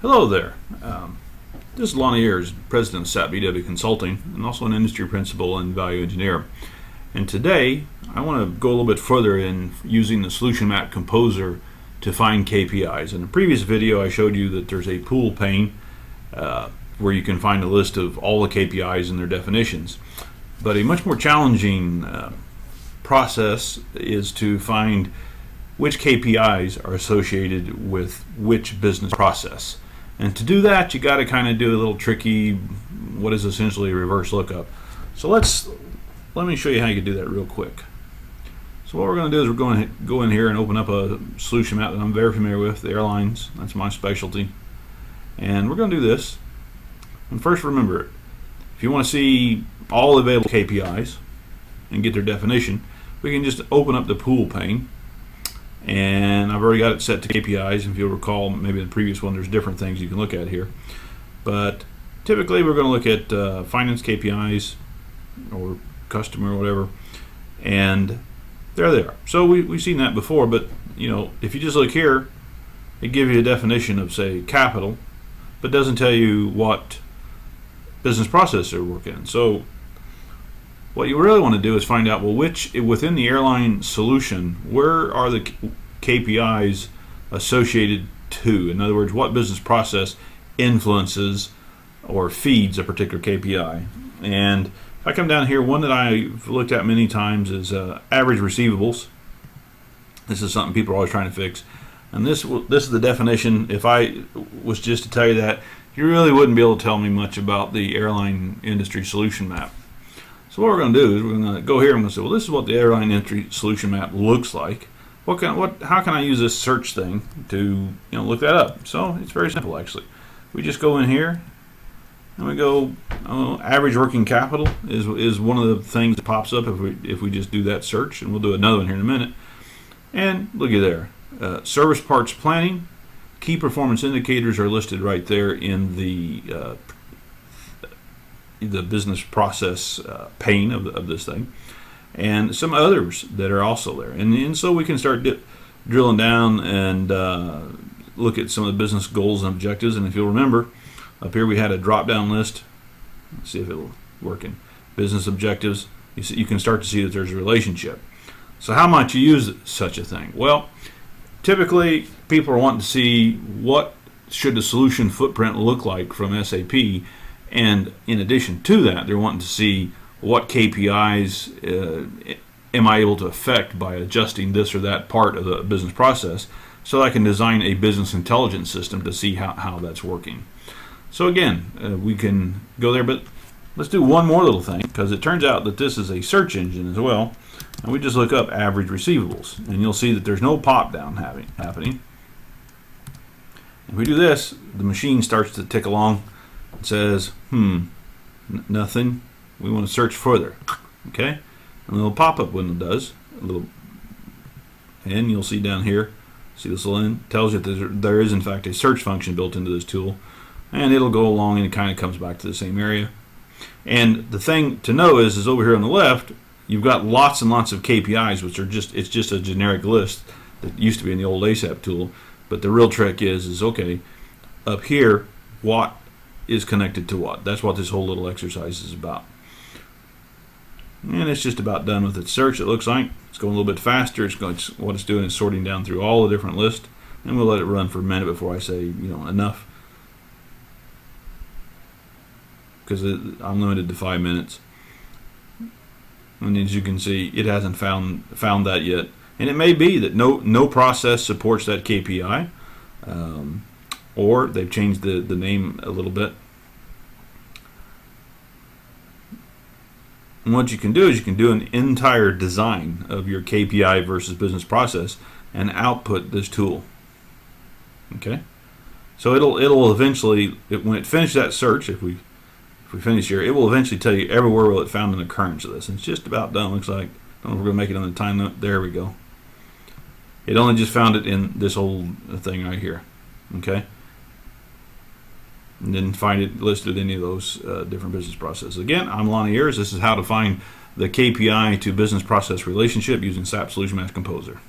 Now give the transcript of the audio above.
Hello there. This is Lonnie Ayers, President of SAP BW Consulting, and also an industry principal and value engineer. And today, I want to go a little bit further in using the Solution Map Composer to find KPIs. In the previous video, I showed you that there's a pool pane where you can find a list of all the KPIs and their definitions. But a much more challenging process is to find which KPIs are associated with which business process. And to do that, you got to kind of do a little tricky, what is essentially a reverse lookup. So let me show you how you can do that real quick. So what we're going to do is we're going to go in here and open up a solution map that I'm very familiar with, the airlines. That's my specialty. And we're going to do this. And first, remember, if you want to see all available KPIs and get their definition, we can just open up the pool pane. And I've already got it set to KPIs. If you'll recall, maybe in the previous one, there's different things you can look at here. But typically, we're going to look at finance KPIs or customer or whatever, and there they are. So we've seen that before, but if you just look here, it gives you a definition of, say, capital, but doesn't tell you what business process they're working in. So what you really want to do is find out, well, which within the airline solution, where are the KPIs associated to? In other words, what business process influences or feeds a particular KPI? And if I come down here, one that I've looked at many times is average receivables. This is something people are always trying to fix. And this is the definition. If I was just to tell you that, you really wouldn't be able to tell me much about the airline industry solution map. So what we're going to do is we're going to go here and we're going to say, well, this is what the airline industry solution map looks like. How can I use this search thing to look that up? So it's very simple, actually. We just go in here and we go average working capital is one of the things that pops up if we just do that search, and we'll do another one here in a minute. And look at there, service parts planning, key performance indicators are listed right there in the business process pane of this thing, and some others that are also there. And so we can start drilling down and look at some of the business goals and objectives. And if you'll remember, up here we had a drop-down list. Let's see if it'll work in business objectives. You can start to see that there's a relationship. So how might you use such a thing? Well, typically people are wanting to see what should the solution footprint look like from SAP. And in addition to that, they're wanting to see what KPIs am I able to affect by adjusting this or that part of the business process, so I can design a business intelligence system to see how that's working. So again, we can go there, but let's do one more little thing, because it turns out that this is a search engine as well. And we just look up average receivables, and you'll see that there's no pop down happening. If we do this, the machine starts to tick along. It says, nothing. We want to search further. Okay? And a little pop-up window does. And you'll see down here, see this line, tells you that there is in fact a search function built into this tool. And it'll go along and it kind of comes back to the same area. And the thing to know is over here on the left, you've got lots and lots of KPIs, which are it's just a generic list that used to be in the old ASAP tool. But the real trick is okay, up here, what is connected to what? That's what this whole little exercise is about. And it's just about done with its search, it looks like. It's going a little bit faster. What it's doing is sorting down through all the different lists. And we'll let it run for a minute before I say, enough. Because I'm limited to 5 minutes. And as you can see, it hasn't found that yet. And it may be that no process supports that KPI. Or they've changed the name a little bit. And what you can do is you can do an entire design of your KPI versus business process and output this tool. Okay, so it'll eventually, when it finishes that search, if we finish here, it will eventually tell you everywhere where it found an occurrence of this. And it's just about done. Looks like. I don't know if we're gonna make it on the time limit. There we go. It only just found it in this old thing right here. Okay. And didn't find it listed in any of those different business processes. Again, I'm Lonnie Ayers. This is how to find the KPI to business process relationship using SAP Solution Map Composer.